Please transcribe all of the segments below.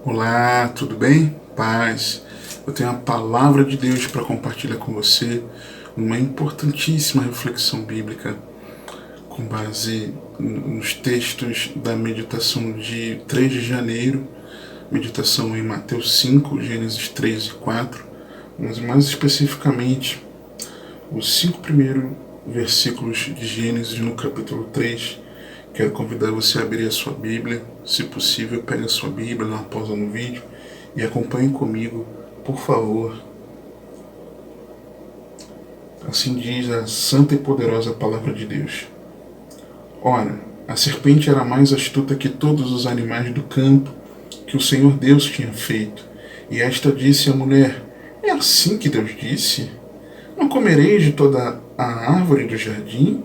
Olá, tudo bem? Paz. Eu tenho a palavra de Deus para compartilhar com você, uma importantíssima reflexão bíblica com base nos textos da meditação de 3 de janeiro, meditação em Mateus 5, Gênesis 3 e 4, mas mais especificamente os 5 primeiros versículos de Gênesis no capítulo 3. Quero convidar você a abrir a sua Bíblia. Se possível, pegue a sua Bíblia, dá uma pausa no vídeo e acompanhe comigo, por favor. Assim diz a santa e poderosa palavra de Deus. Ora, a serpente era mais astuta que todos os animais do campo que o Senhor Deus tinha feito. E esta disse à mulher: é assim que Deus disse? Não comereis de toda a árvore do jardim?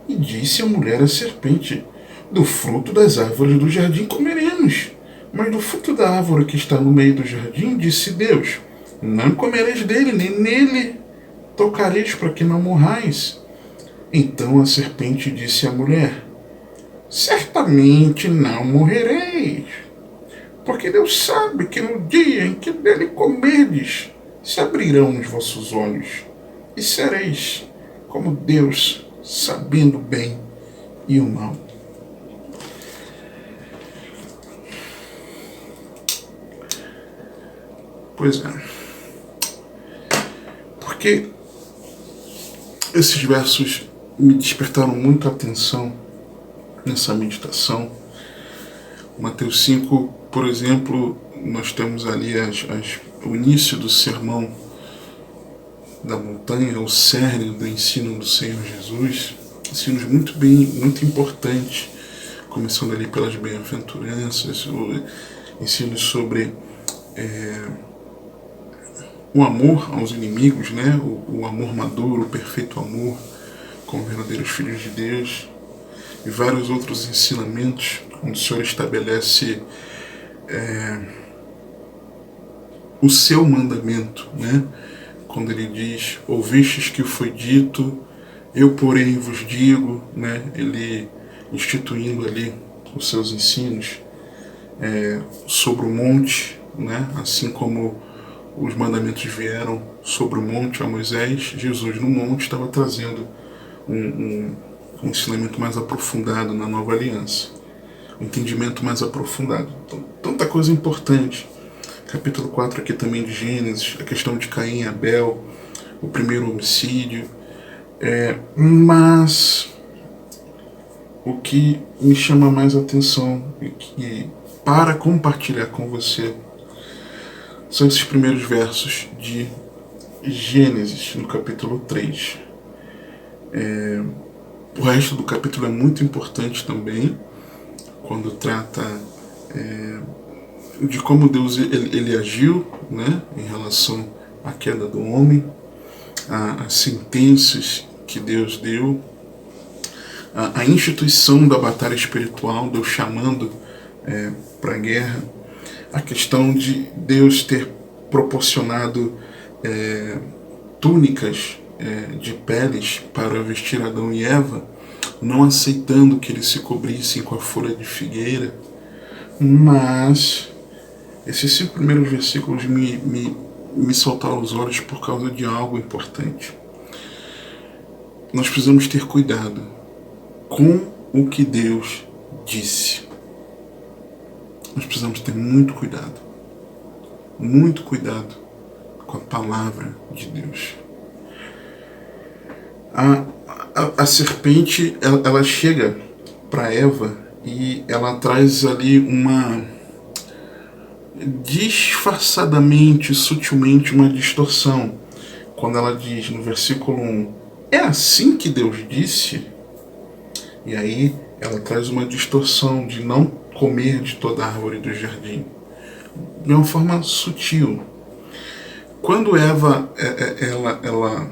E disse a mulher à serpente: do fruto das árvores do jardim comeremos, mas do fruto da árvore que está no meio do jardim, disse Deus: não comereis dele, nem nele tocareis, para que não morrais. Então a serpente disse à mulher: certamente não morrereis, porque Deus sabe que no dia em que dele comerdes, se abrirão os vossos olhos, e sereis como Deus, sabendo o bem e o mal. Pois é. Porque esses versos me despertaram muito a atenção nessa meditação. Mateus 5, por exemplo, nós temos ali o início do sermão da montanha, o cerne do ensino do Senhor Jesus. Ensinos muito importantes, começando ali pelas bem-aventuranças, o ensino sobre o amor aos inimigos, né? O amor maduro, o perfeito amor com verdadeiros filhos de Deus, e vários outros ensinamentos onde o Senhor estabelece o seu mandamento, né? Quando ele diz: ouvistes que foi dito, eu porém vos digo, né? Ele instituindo ali os seus ensinos sobre o monte, né? Assim como os mandamentos vieram sobre o monte a Moisés, Jesus no monte estava trazendo um ensinamento mais aprofundado na nova aliança, um entendimento mais aprofundado. Então, tanta coisa importante. Capítulo 4 aqui também de Gênesis, a questão de Caim e Abel, o primeiro homicídio. Mas o que me chama mais atenção e para compartilhar com você são esses primeiros versos de Gênesis, no capítulo 3. O resto do capítulo é muito importante também, quando trata de como Deus ele agiu, né, em relação à queda do homem, as sentenças que Deus deu, a instituição da batalha espiritual, Deus chamando para a guerra, a questão de Deus ter proporcionado túnicas de peles para vestir Adão e Eva, não aceitando que eles se cobrissem com a folha de figueira. Mas esses 5 primeiros versículos me saltaram aos olhos por causa de algo importante. Nós precisamos ter cuidado com o que Deus disse. Nós precisamos ter muito cuidado com a palavra de Deus. A serpente, ela chega para Eva e ela traz ali uma disfarçadamente, sutilmente, uma distorção. Quando ela diz no versículo 1, é assim que Deus disse? E aí ela traz uma distorção de não comer de toda a árvore do jardim, de uma forma sutil. Quando Eva ela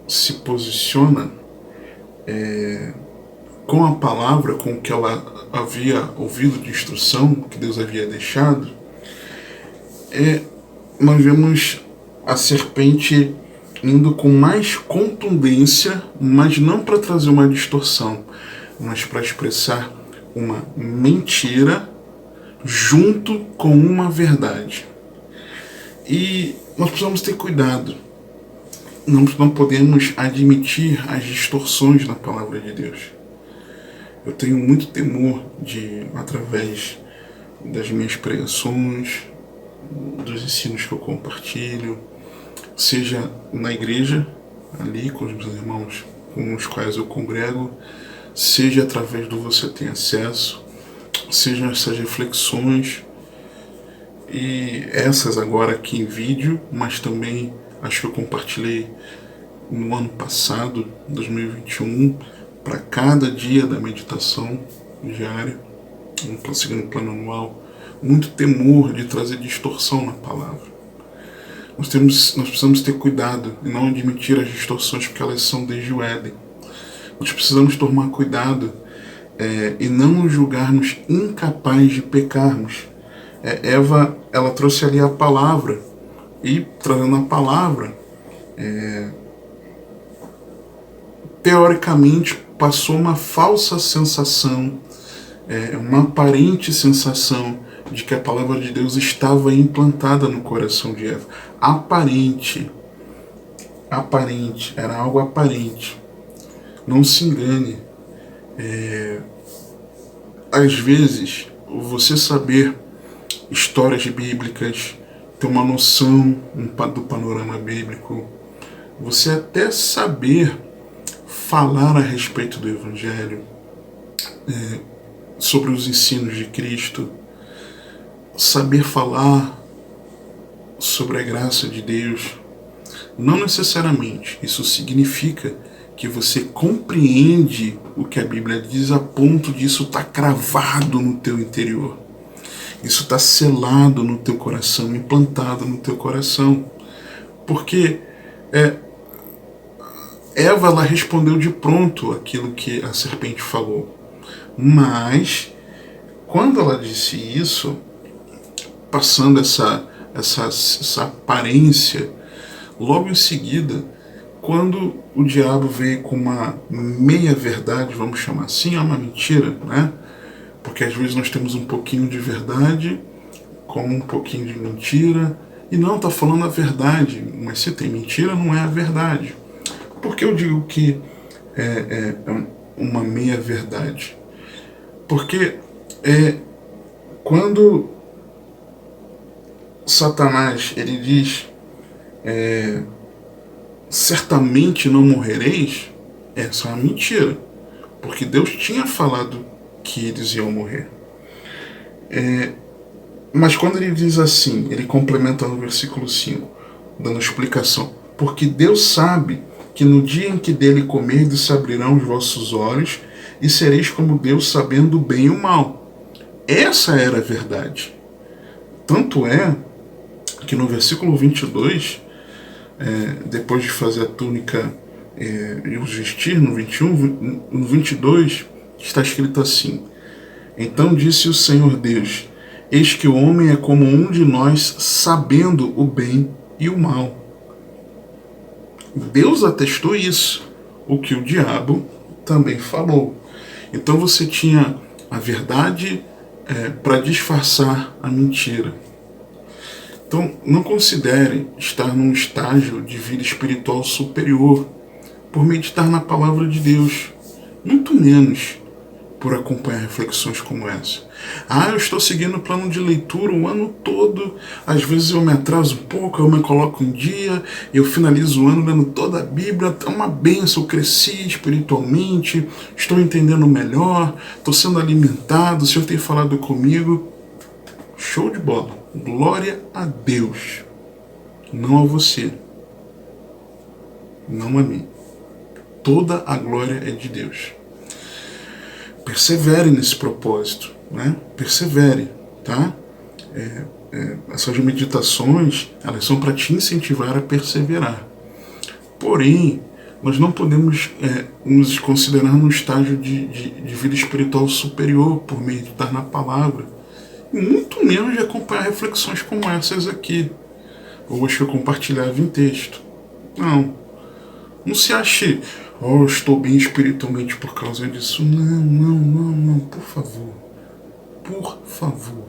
se posiciona com a palavra, com o que ela havia ouvido de instrução, que Deus havia deixado, nós vemos a serpente indo com mais contundência, mas não para trazer uma distorção, mas para expressar uma mentira junto com uma verdade. E nós precisamos ter cuidado. Não podemos admitir as distorções na palavra de Deus. Eu tenho muito temor de, através das minhas pregações, dos ensinos que eu compartilho, seja na igreja, ali com os meus irmãos com os quais eu congrego, seja através do Você Tem Acesso, sejam essas reflexões, e essas agora aqui em vídeo, mas também acho que eu compartilhei no ano passado, 2021, para cada dia da meditação diária, seguindo o plano anual, muito temor de trazer distorção na palavra. Nós precisamos ter cuidado e não admitir as distorções, porque elas são desde o Éden. Nós precisamos tomar cuidado e não nos julgarmos incapazes de pecarmos. Eva, ela trouxe ali a palavra, e trazendo a palavra, teoricamente passou uma falsa sensação, uma aparente sensação de que a palavra de Deus estava implantada no coração de Eva. Aparente, era algo aparente. Não se engane. Às vezes, você saber histórias bíblicas, ter uma noção do panorama bíblico, você até saber falar a respeito do Evangelho, sobre os ensinos de Cristo, saber falar sobre a graça de Deus, não necessariamente isso significa que você compreende o que a Bíblia diz a ponto disso estar cravado no teu interior. Isso está selado no teu coração, implantado no teu coração. Porque Eva, ela respondeu de pronto aquilo que a serpente falou. Mas, quando ela disse isso, passando essa aparência, logo em seguida, quando o diabo veio com uma meia-verdade, vamos chamar assim, é uma mentira, né? Porque às vezes nós temos um pouquinho de verdade, como um pouquinho de mentira, e não, está falando a verdade, mas se tem mentira, não é a verdade. Por que eu digo que é uma meia-verdade? Porque quando Satanás ele diz certamente não morrereis, essa é uma mentira, porque Deus tinha falado que eles iam morrer. Mas quando ele diz assim, ele complementa no versículo 5, dando explicação, porque Deus sabe que no dia em que dele comerdes se abrirão os vossos olhos e sereis como Deus, sabendo o bem e o mal. Essa era a verdade. Tanto é que no versículo 22, depois de fazer a túnica e os vestir, no 21, no 22, está escrito assim: então disse o Senhor Deus, eis que o homem é como um de nós, sabendo o bem e o mal. Deus atestou isso, o que o diabo também falou. Então você tinha a verdade para disfarçar a mentira. Então não considere estar num estágio de vida espiritual superior por meditar na palavra de Deus, muito menos por acompanhar reflexões como essa. Eu estou seguindo o plano de leitura o ano todo, às vezes eu me atraso um pouco, eu me coloco em dia, eu finalizo o ano lendo toda a Bíblia, é uma bênção, eu cresci espiritualmente, estou entendendo melhor, estou sendo alimentado, o Senhor tem falado comigo. Show de bola, glória a Deus, não a você, não a mim, toda a glória é de Deus. Persevere nesse propósito, né? Persevere, tá? Essas meditações, elas são para te incentivar a perseverar. Porém, nós não podemos nos considerar num estágio de vida espiritual superior por meditar na palavra, e muito menos de acompanhar reflexões como essas aqui, ou as que eu compartilhava em texto. Não se ache, estou bem espiritualmente por causa disso. Não, por favor. Por favor.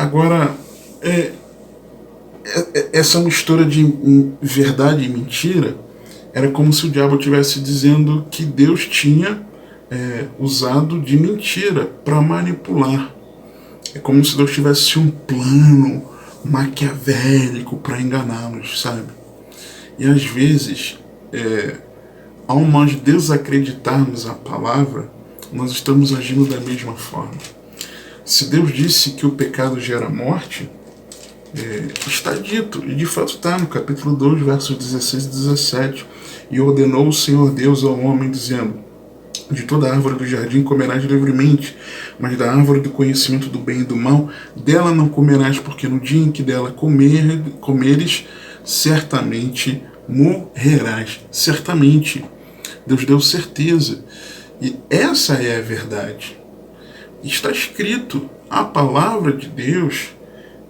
Agora, essa mistura de verdade e mentira era como se o diabo estivesse dizendo que Deus tinha usado de mentira para manipular. É como se Deus tivesse um plano maquiavélico para enganá-los, sabe? E às vezes, ao nós desacreditarmos a palavra, nós estamos agindo da mesma forma. Se Deus disse que o pecado gera morte, está dito, e de fato está no capítulo 2, versos 16 e 17. E ordenou o Senhor Deus ao homem, dizendo: de toda a árvore do jardim comerás livremente, mas da árvore do conhecimento do bem e do mal, dela não comerás, porque no dia em que dela comeres, certamente morrerás. Certamente. Deus deu certeza. E essa é a verdade. Está escrito, a palavra de Deus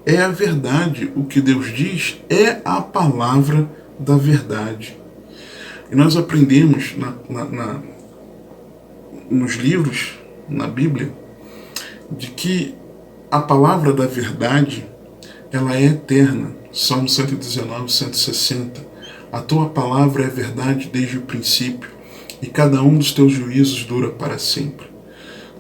é a verdade. O que Deus diz é a palavra da verdade. E nós aprendemos nos livros, na Bíblia, de que a palavra da verdade, ela é eterna. Salmo 119, 160. A tua palavra é verdade desde o princípio, e cada um dos teus juízos dura para sempre.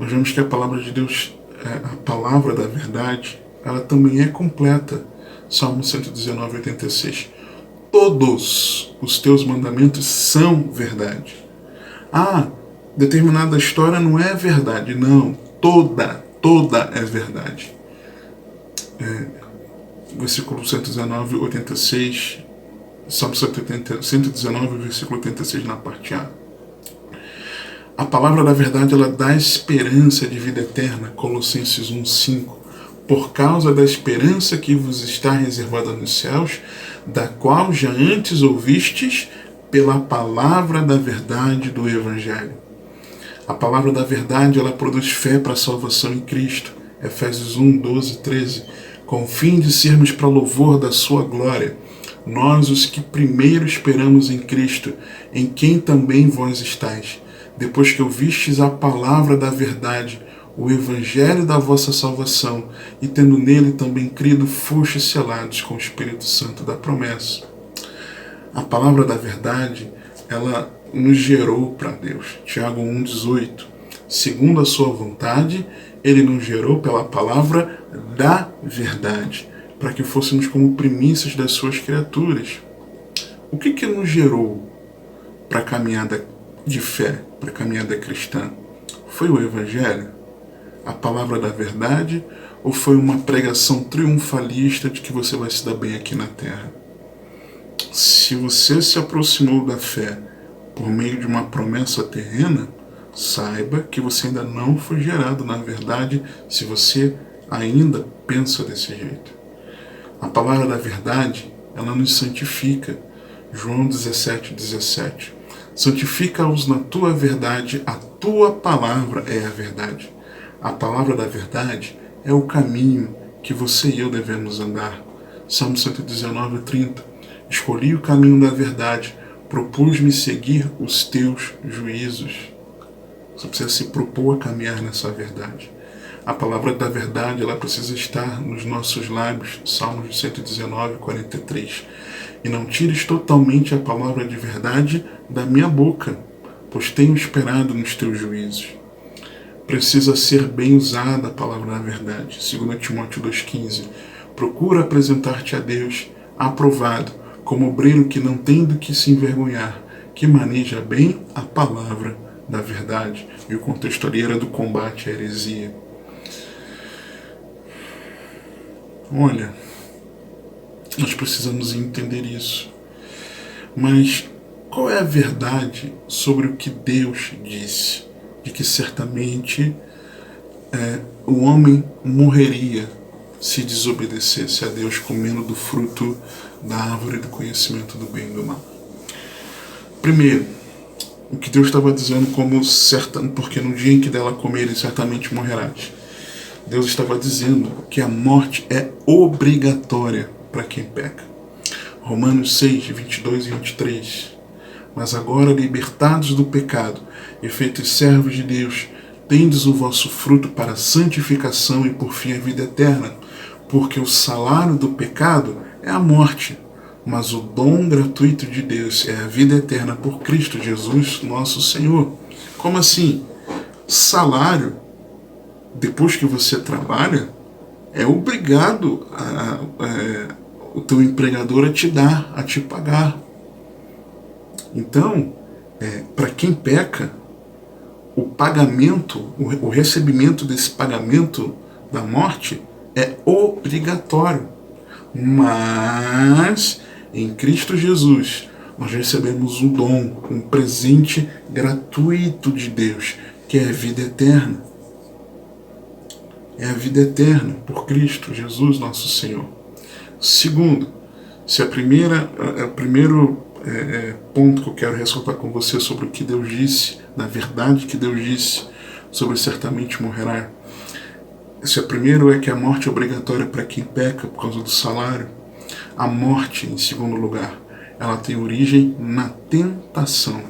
Nós vemos que a palavra de Deus, a palavra da verdade, ela também é completa. Salmo 119, 86. Todos os teus mandamentos são verdade. Determinada história não é verdade. Não, toda é verdade. Versículo 119, 86, Salmo 119, versículo 86, na parte A. A palavra da verdade, ela dá esperança de vida eterna, Colossenses 1:5. Por causa da esperança que vos está reservada nos céus, da qual já antes ouvistes pela palavra da verdade do Evangelho. A palavra da verdade, ela produz fé para a salvação em Cristo, Efésios 1, 12, 13, com o fim de sermos para louvor da sua glória, nós os que primeiro esperamos em Cristo, em quem também vós estáis, depois que ouvistes a palavra da verdade, o evangelho da vossa salvação, e tendo nele também crido, fostes selados com o Espírito Santo da promessa. A palavra da verdade, ela nos gerou para Deus. Tiago 1,18. Segundo a sua vontade, ele nos gerou pela palavra da verdade, para que fôssemos como primícias das suas criaturas. O que nos gerou para a caminhada de fé, para a caminhada cristã? Foi o Evangelho? A palavra da verdade? Ou foi uma pregação triunfalista de que você vai se dar bem aqui na terra? Se você se aproximou da fé por meio de uma promessa terrena, saiba que você ainda não foi gerado na verdade, se você ainda pensa desse jeito. A palavra da verdade, ela nos santifica. João 17, 17. Santifica-os na tua verdade, a tua palavra é a verdade. A palavra da verdade é o caminho que você e eu devemos andar. Salmo 119, 30. Escolhi o caminho da verdade, propus-me seguir os teus juízos. Você precisa se propor a caminhar nessa verdade. A palavra da verdade, ela precisa estar nos nossos lábios. Salmos 119, 43. E não tires totalmente a palavra de verdade da minha boca, pois tenho esperado nos teus juízos. Precisa ser bem usada a palavra da verdade. 2 Timóteo 2,15. Procura apresentar-te a Deus aprovado, como obreiro que não tem do que se envergonhar, que maneja bem a palavra da verdade. E o contexto ali era do combate à heresia. Olha, nós precisamos entender isso. Mas qual é a verdade sobre o que Deus disse? De que certamente o homem morreria se desobedecesse a Deus comendo do fruto da árvore do conhecimento do bem e do mal. Primeiro, o que Deus estava dizendo como certa, porque no dia em que dela comerem certamente morrerás. Deus estava dizendo que a morte é obrigatória para quem peca. Romanos 6, 22 e 23. Mas agora, libertados do pecado e feitos servos de Deus, tendes o vosso fruto para a santificação e por fim a vida eterna, Porque o salário do pecado é a morte, mas o dom gratuito de Deus é a vida eterna por Cristo Jesus, nosso Senhor. Como assim? Salário, depois que você trabalha, é obrigado o teu empregador a te dar, a te pagar. Então, para quem peca, o pagamento, o recebimento desse pagamento da morte é obrigatório. Mas em Cristo Jesus nós recebemos um dom, um presente gratuito de Deus, que é a vida eterna. É a vida eterna por Cristo Jesus, nosso Senhor. Segundo, se o primeiro ponto que eu quero ressaltar com você sobre o que Deus disse, na verdade que Deus disse sobre certamente morrerá. Se o primeiro é que a morte é obrigatória para quem peca por causa do salário, a morte, em segundo lugar, ela tem origem na tentação.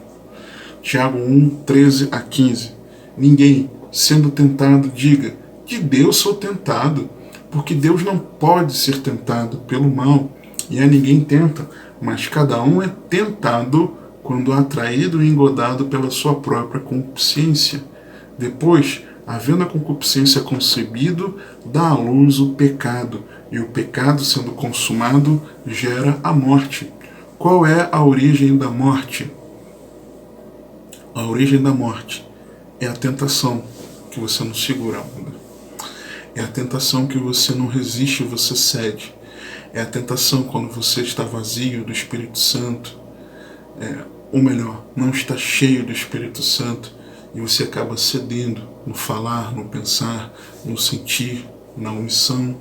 Tiago 1, 13 a 15. Ninguém, sendo tentado, diga: de Deus sou tentado, porque Deus não pode ser tentado pelo mal, e a ninguém tenta, mas cada um é tentado quando atraído e engodado pela sua própria concupiscência. Depois, havendo a concupiscência concebido, dá à luz o pecado, e o pecado, sendo consumado, gera a morte. Qual é a origem da morte? A origem da morte é a tentação que você não segura a onda. É a tentação que você não resiste e você cede. É a tentação quando você está vazio do Espírito Santo, ou melhor, não está cheio do Espírito Santo, e você acaba cedendo no falar, no pensar, no sentir, na omissão,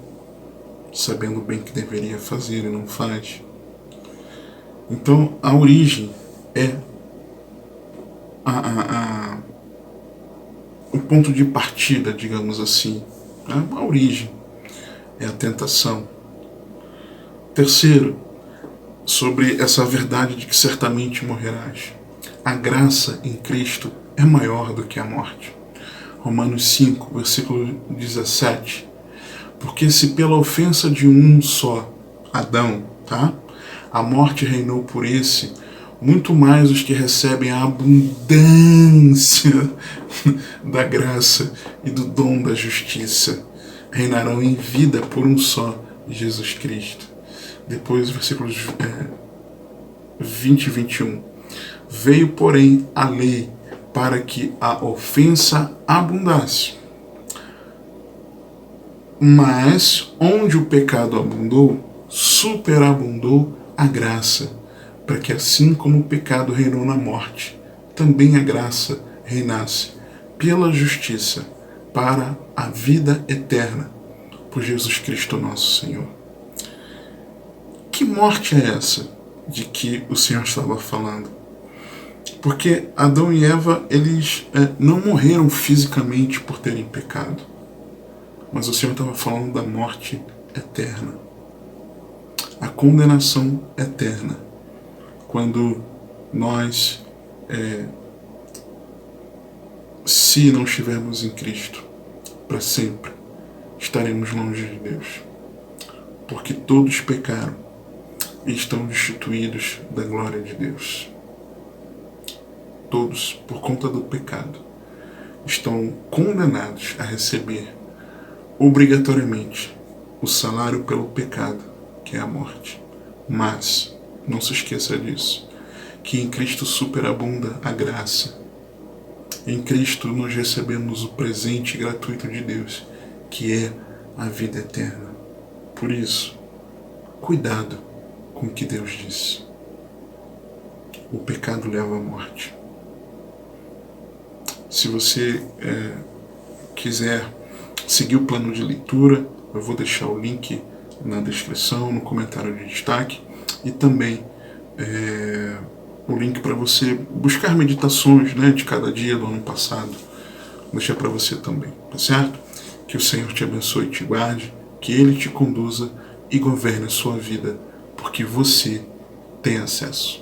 sabendo bem que deveria fazer e não faz. Então a origem é o ponto de partida, digamos assim. A origem é a tentação. Terceiro, sobre essa verdade de que certamente morrerás. A graça em Cristo é maior do que a morte. Romanos 5, versículo 17. Porque se pela ofensa de um só, Adão, a morte reinou por esse, muito mais os que recebem a abundância da graça e do dom da justiça reinarão em vida por um só, Jesus Cristo. Depois, versículos 20 e 21. Veio, porém, a lei para que a ofensa abundasse. Mas, onde o pecado abundou, superabundou a graça, para que assim como o pecado reinou na morte, também a graça reinasse pela justiça para a vida eterna, por Jesus Cristo nosso Senhor. Que morte é essa de que o Senhor estava falando? Porque Adão e Eva, eles não morreram fisicamente por terem pecado, mas o Senhor estava falando da morte eterna, a condenação eterna, quando nós, se não estivermos em Cristo, para sempre estaremos longe de Deus, porque todos pecaram e estão destituídos da glória de Deus. Todos, por conta do pecado, estão condenados a receber obrigatoriamente o salário pelo pecado, que é a morte. Mas não se esqueça disso, que em Cristo superabunda a graça. Em Cristo nós recebemos o presente gratuito de Deus, que é a vida eterna. Por isso, cuidado com o que Deus disse. O pecado leva à morte. Se você quiser seguir o plano de leitura, eu vou deixar o link na descrição, no comentário de destaque, e também o link para você buscar meditações, de cada dia do ano passado. Vou deixar para você também, tá certo? Que o Senhor te abençoe e te guarde, que Ele te conduza e governe a sua vida, porque você tem acesso.